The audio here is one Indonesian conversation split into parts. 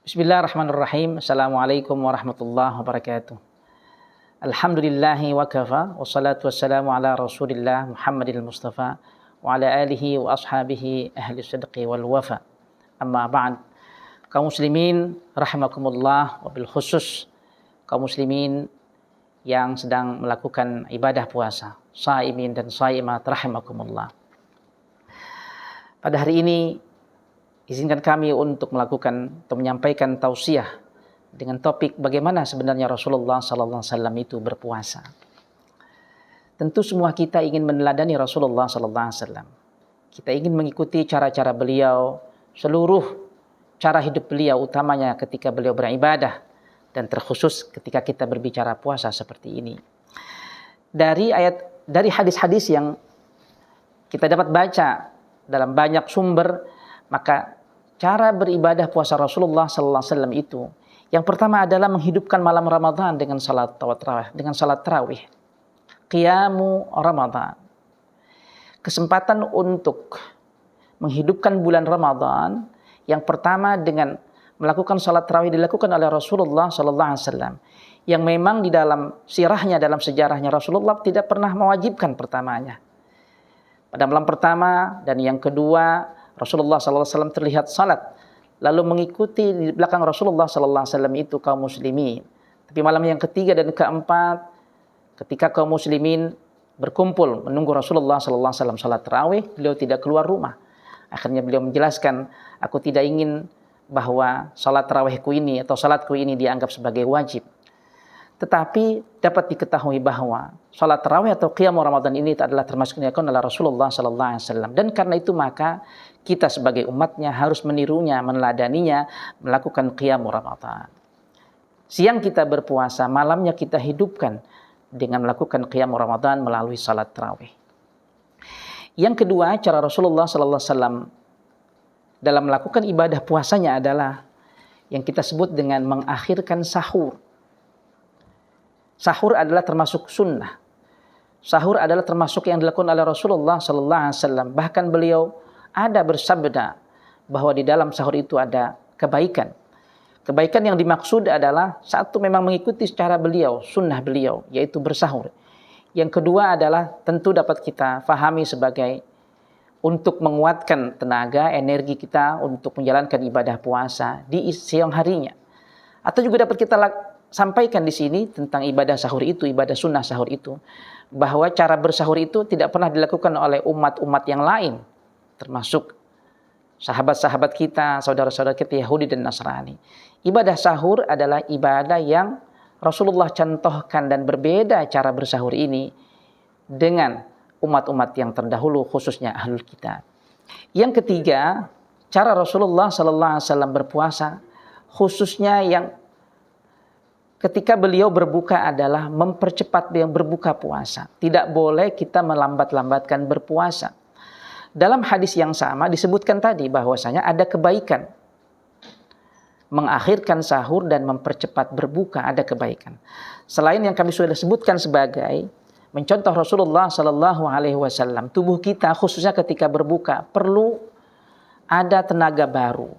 Bismillahirrahmanirrahim. Assalamualaikum warahmatullahi wabarakatuh. Alhamdulillahi wa kafa. Wassalatu wassalamu ala rasulillah Muhammadil Mustafa wa ala alihi wa ashabihi ahli sidqi wal wafa. Amma ba'd. Kaum muslimin rahimakumullah, wabil khusus kaum muslimin yang sedang melakukan ibadah puasa, shaimin dan shaimat rahimakumullah. Pada hari ini izinkan kami untuk melakukan atau menyampaikan tausiah dengan topik bagaimana sebenarnya Rasulullah SAW itu berpuasa. Tentu semua kita ingin meneladani Rasulullah SAW. Kita ingin mengikuti cara-cara beliau, seluruh cara hidup beliau, utamanya ketika beliau beribadah dan terkhusus ketika kita berbicara puasa seperti ini. Dari hadis-hadis yang kita dapat baca dalam banyak sumber, maka cara beribadah puasa Rasulullah SAW itu, yang pertama adalah menghidupkan malam Ramadan dengan salat tarawih, qiyamu Ramadan. Kesempatan untuk menghidupkan bulan Ramadan, yang pertama dengan melakukan salat tarawih dilakukan oleh Rasulullah SAW, yang memang di dalam sirahnya, dalam sejarahnya Rasulullah tidak pernah mewajibkan pertamanya. Pada malam pertama dan yang kedua, Rasulullah SAW terlihat salat, lalu mengikuti di belakang Rasulullah SAW itu kaum muslimin. Tapi malam yang ketiga dan keempat, ketika kaum muslimin berkumpul menunggu Rasulullah SAW salat tarawih, beliau tidak keluar rumah. Akhirnya beliau menjelaskan, aku tidak ingin bahwa salat tarawihku ini atau salatku ini dianggap sebagai wajib. Tetapi dapat diketahui bahwa salat tarawih atau qiyam Ramadan ini adalah termasuk yang dilakukan oleh Rasulullah SAW. Dan karena itu maka kita sebagai umatnya harus menirunya, meneladaninya, melakukan qiyam Ramadan. Siang kita berpuasa, malamnya kita hidupkan dengan melakukan qiyam Ramadan melalui salat tarawih. Yang kedua, cara Rasulullah SAW dalam melakukan ibadah puasanya adalah yang kita sebut dengan mengakhirkan sahur. Sahur adalah termasuk sunnah. Sahur adalah termasuk yang dilakukan oleh Rasulullah SAW. Bahkan beliau ada bersabda bahwa di dalam sahur itu ada kebaikan. Kebaikan yang dimaksud adalah satu, memang mengikuti secara beliau, sunnah beliau, yaitu bersahur. Yang kedua adalah tentu dapat kita fahami sebagai untuk menguatkan tenaga, energi kita untuk menjalankan ibadah puasa di siang harinya. Atau juga dapat kita sampaikan di sini tentang ibadah sahur itu, ibadah sunnah sahur itu, bahwa cara bersahur itu tidak pernah dilakukan oleh umat-umat yang lain, termasuk sahabat-sahabat kita, saudara-saudara kita Yahudi dan Nasrani. Ibadah sahur adalah ibadah yang Rasulullah contohkan dan berbeda cara bersahur ini dengan umat-umat yang terdahulu, khususnya ahlul kitab. Yang ketiga, cara Rasulullah SAW berpuasa, khususnya yang ketika beliau berbuka adalah mempercepat yang berbuka puasa. Tidak boleh kita melambat-lambatkan berpuasa. Dalam hadis yang sama disebutkan tadi bahwasanya ada kebaikan. Mengakhirkan sahur dan mempercepat berbuka ada kebaikan. Selain yang kami sudah sebutkan sebagai mencontoh Rasulullah SAW, tubuh kita khususnya ketika berbuka perlu ada tenaga baru.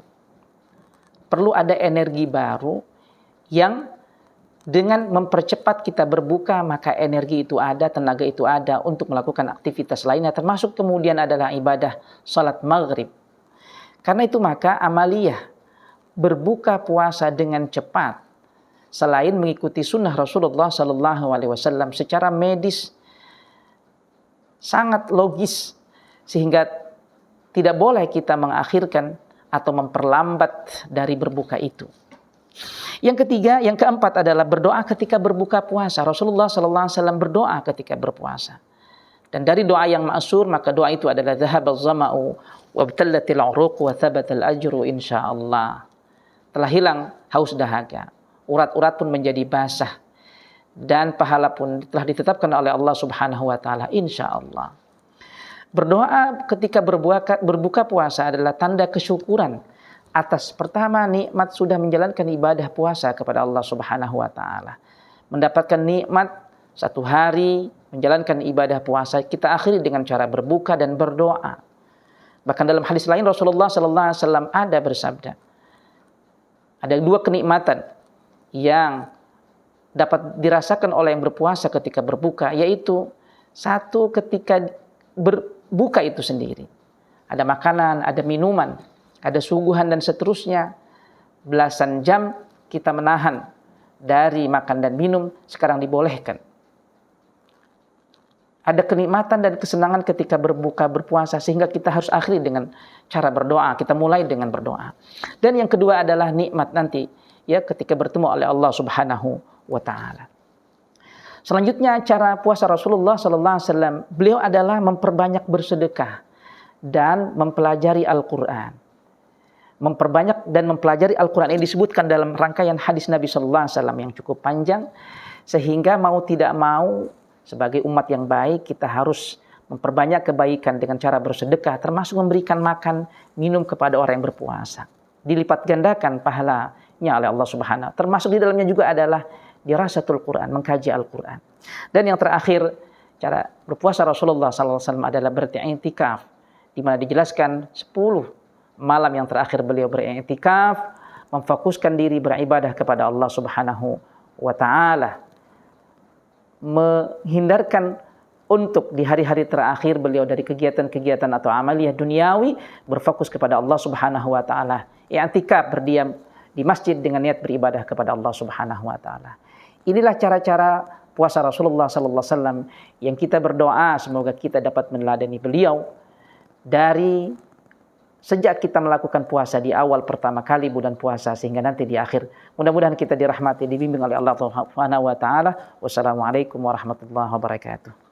Perlu ada energi baru yang dengan mempercepat kita berbuka, maka energi itu ada, tenaga itu ada untuk melakukan aktivitas lainnya, termasuk kemudian adalah ibadah salat maghrib. Karena itu maka amaliyah berbuka puasa dengan cepat, selain mengikuti sunnah Rasulullah SAW secara medis sangat logis, sehingga tidak boleh kita mengakhirkan atau memperlambat dari berbuka itu. Yang ketiga, yang keempat adalah berdoa ketika berbuka puasa. Rasulullah SAW berdoa ketika berpuasa. Dan dari doa yang ma'sur, maka doa itu adalah dhahabaz zama'u wabtallatil uruq wa thabatal ajru insyaallah. Telah hilang haus dahaga, urat-urat pun menjadi basah, dan pahala pun telah ditetapkan oleh Allah Subhanahu wa taala insyaallah. Berdoa ketika berbuka puasa adalah tanda kesyukuran atas pertama nikmat sudah menjalankan ibadah puasa kepada Allah Subhanahu wa taala. Mendapatkan nikmat satu hari menjalankan ibadah puasa, kita akhiri dengan cara berbuka dan berdoa. Bahkan dalam hadis lain Rasulullah SAW ada bersabda, Ada dua kenikmatan yang dapat dirasakan oleh yang berpuasa ketika berbuka, yaitu satu, ketika berbuka itu sendiri. Ada makanan, ada minuman, ada suguhan dan seterusnya. Belasan jam kita menahan dari makan dan minum, sekarang dibolehkan. Ada kenikmatan dan kesenangan ketika berbuka berpuasa, sehingga kita harus akhiri dengan cara berdoa. Kita mulai dengan berdoa. Dan yang kedua adalah nikmat nanti, ya, ketika bertemu oleh Allah Subhanahu wa taala. Selanjutnya cara puasa Rasulullah sallallahu alaihi wasallam, beliau adalah memperbanyak bersedekah dan mempelajari Al-Qur'an. Memperbanyak dan mempelajari Al-Qur'an ini disebutkan dalam rangkaian hadis Nabi sallallahu alaihi wasallam yang cukup panjang, sehingga mau tidak mau sebagai umat yang baik kita harus memperbanyak kebaikan dengan cara bersedekah, termasuk memberikan makan, minum kepada orang yang berpuasa. Dilipat gandakan pahalanya oleh Allah Subhanahu. Termasuk di dalamnya juga adalah dirasatul Quran, mengkaji Al-Quran. Dan yang terakhir, cara berpuasa Rasulullah SAW adalah beriktikaf, di mana dijelaskan 10 malam yang terakhir beliau beriktikaf, memfokuskan diri beribadah kepada Allah Subhanahu wa taala, menghindarkan untuk di hari-hari terakhir beliau dari kegiatan-kegiatan atau amaliyah duniawi, berfokus kepada Allah Subhanahu wa taala. I'tikaf, berdiam di masjid dengan niat beribadah kepada Allah Subhanahu wa taala. Inilah cara-cara puasa Rasulullah sallallahu alaihi wasallam yang kita berdoa semoga kita dapat meneladani beliau dari sejak kita melakukan puasa di awal pertama kali bulan puasa sehingga nanti di akhir. Mudah-mudahan kita dirahmati, dibimbing oleh Allah Subhanahu wa taala. Wassalamualaikum warahmatullahi wabarakatuh.